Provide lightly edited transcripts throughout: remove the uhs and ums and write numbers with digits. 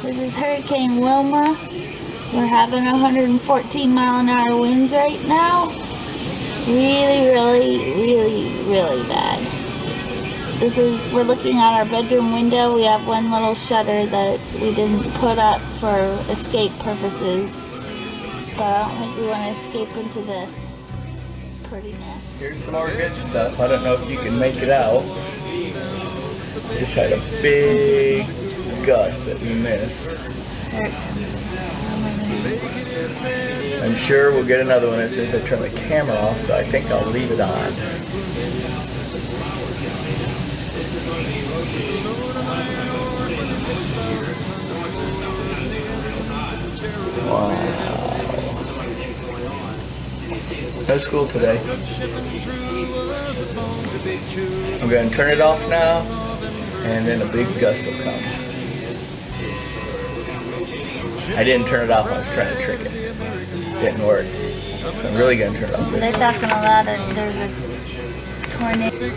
This is Hurricane WIlma. We're having 114-mile-an-hour winds right now. Really bad. We're looking out our bedroom window. We have one little shutter that we didn't put up for escape purposes. But I don't think we want to escape into this. Pretty nasty. Here's some more good stuff. I don't know if you can make it out. Just had a big gust that we missed. There it comes. I'm sure we'll get another one as soon as I turn the camera off, so I think I'll leave it on. Wow. No school today. I'm going to turn it off now, and then a big gust will come. I didn't turn it off, I was trying to trick it. It didn't work. So I'm really going to turn it off. They're talking a lot of, there's a tornado.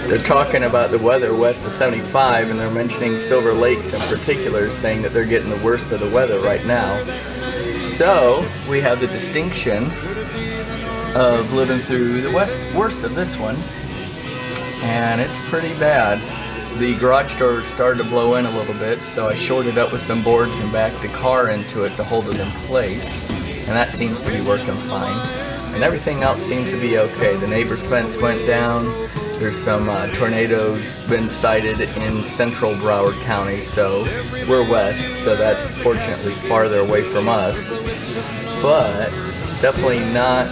They're talking about the weather west of 75, and they're mentioning Silver Lakes in particular, saying that they're getting the worst of the weather right now. So we have the distinction of living through the worst of this one, and it's pretty bad. The garage door started to blow in a little bit, so I shorted up with some boards and backed the car into it to hold it in place, and that seems to be working fine. And everything else seems to be okay. The neighbor's fence went down. There's some tornadoes been sighted in central Broward County, so we're west, so that's fortunately farther away from us, but definitely not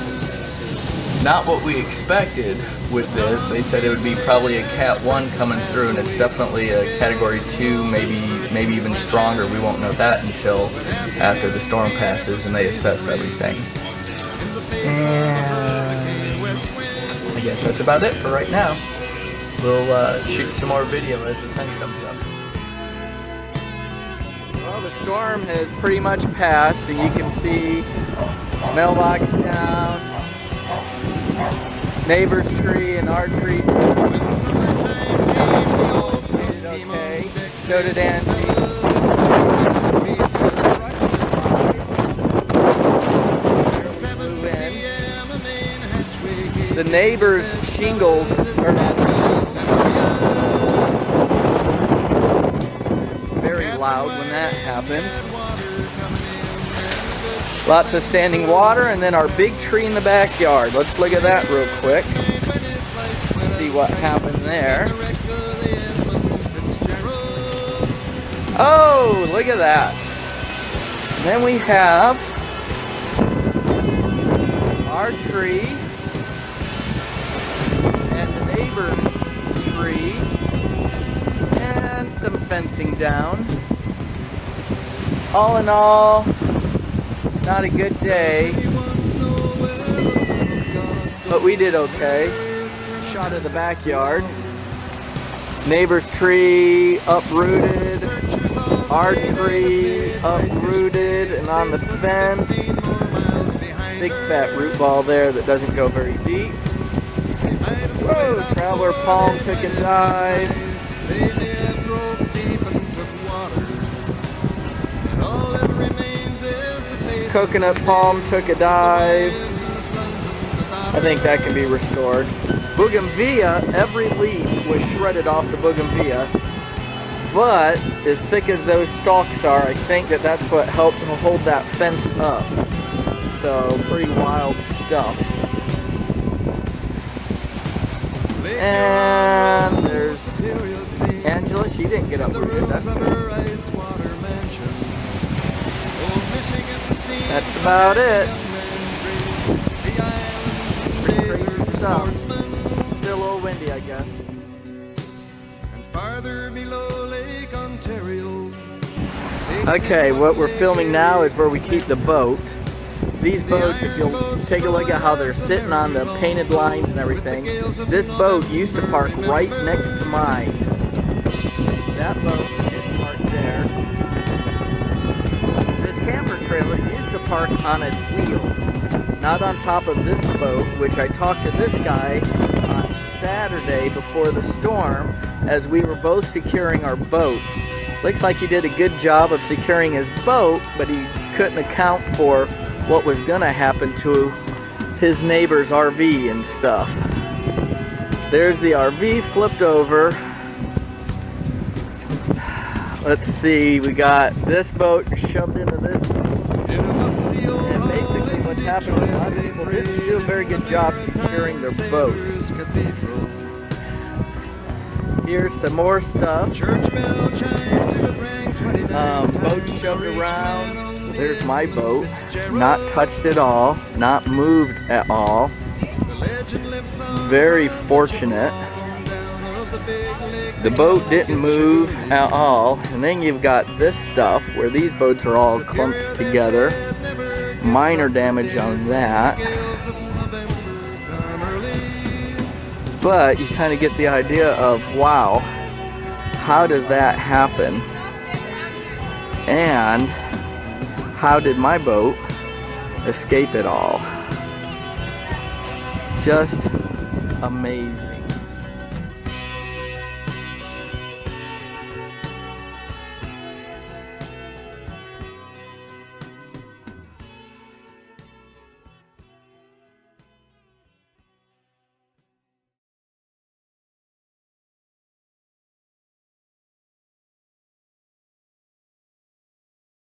what we expected with this. They said it would be probably a Cat 1 coming through, and it's definitely a Category 2, maybe even stronger. We won't know that until after the storm passes and they assess everything. And I guess that's about it for right now. We'll shoot some more video as the sun comes up. Well, the storm has pretty much passed, and you can see mailbox down, neighbor's tree and our tree. Okay, so did Angie. The neighbor's shingles are very loud when that happened. Lots of standing water, and then our big tree in the backyard. Let's look at that real quick. See what happened there. Oh, look at that. And then we have our tree and the neighbor's tree and some fencing down. All in all, not a good day, but we did okay. Shot of the backyard. Neighbor's tree uprooted, our tree uprooted and on the fence. Big fat root ball there that doesn't go very deep. Whoa, traveler palm took a dive. Coconut palm took a dive. I think that can be restored. Bougainvillea, every leaf was shredded off the bougainvillea, but as thick as those stalks are, I think that's what helped hold that fence up. So pretty wild stuff. And there's Angela. She didn't get uprooted. That's good. That's about it. Crazy stuff. Still a little windy, I guess. Okay, what we're filming now is where we keep the boat. These boats, if you'll take a look at how they're sitting on the painted lines and everything, this boat used to park right next to mine. That boat is parked there. This camper trailer used to park on its wheels. Not on top of this boat, which I talked to this guy on Saturday before the storm as we were both securing our boats. Looks like he did a good job of securing his boat, but he couldn't account for what was gonna happen to his neighbor's RV and stuff. There's the RV flipped over. Let's see, we got this boat shoved into this boat. And basically what's happened with a lot of people didn't do a very good job securing their boats. Here's some more stuff. Boats shoved around. There's my boat. Not touched at all. Not moved at all. Very fortunate. The boat didn't move at all. And then you've got this stuff where these boats are all clumped together. Minor damage on that. But you kind of get the idea of, wow, how does that happen? And how did my boat escape it all? Just amazing.